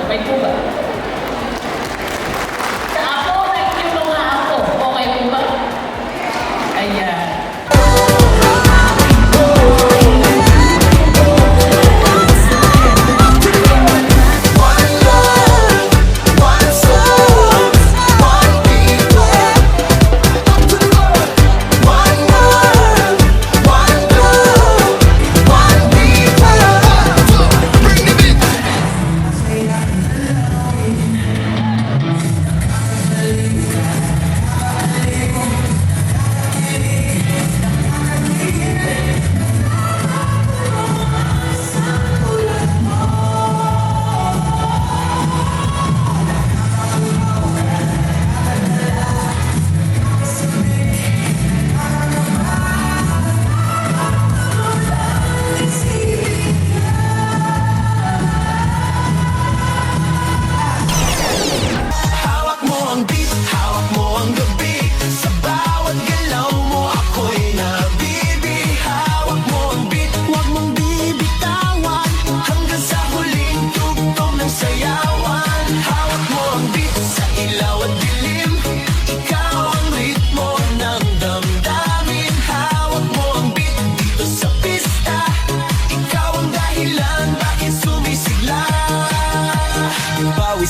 Okay po ba? Sa ako, like yung mga ako. Okay po ba? Ayan.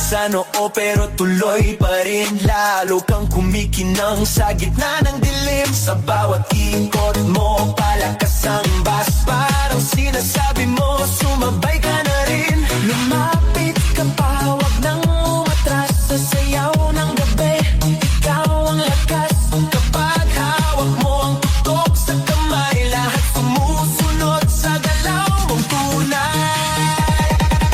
Sa noo pero tuloy pa rin. Lalo kang kumikinang sa gitna ng dilim. Sa bawat ikot mo palakas ang bas. Parang sinasabi mo sumabay ka na rin. Lumapit ka pa, wag nang umatras. Sa sayaw ng gabi, ikaw ang lakas. Kapag hawak mo ang tutok sa kamay, lahat sumusunod sa galaw mong tunay.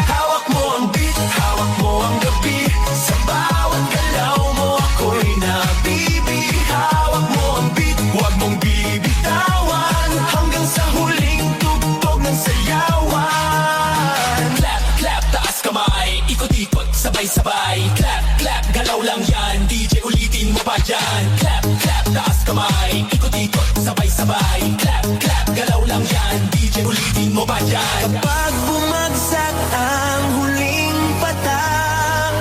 Hawak mo ang beat, hawak mo ang gabi. Sa bawat galaw mo ako'y nabibi. Hawak mo ang beat, huwag mong bibitawan. Hanggang sa huling tugtog ng sayawan. Clap, clap, taas kamay, ikot-ikot, sabay-sabay. Clap, clap, galaw lang yan, DJ ulitin mo pa dyan. Clap, clap, taas kamay, ikot-ikot, sabay-sabay. Clap, clap, galaw lang yan, DJ ulitin mo pa dyan. Kapag bumagsak ang huling patak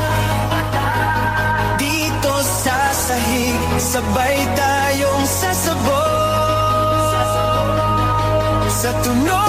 dito sa sahig, sabay tayong sasabog sa tunog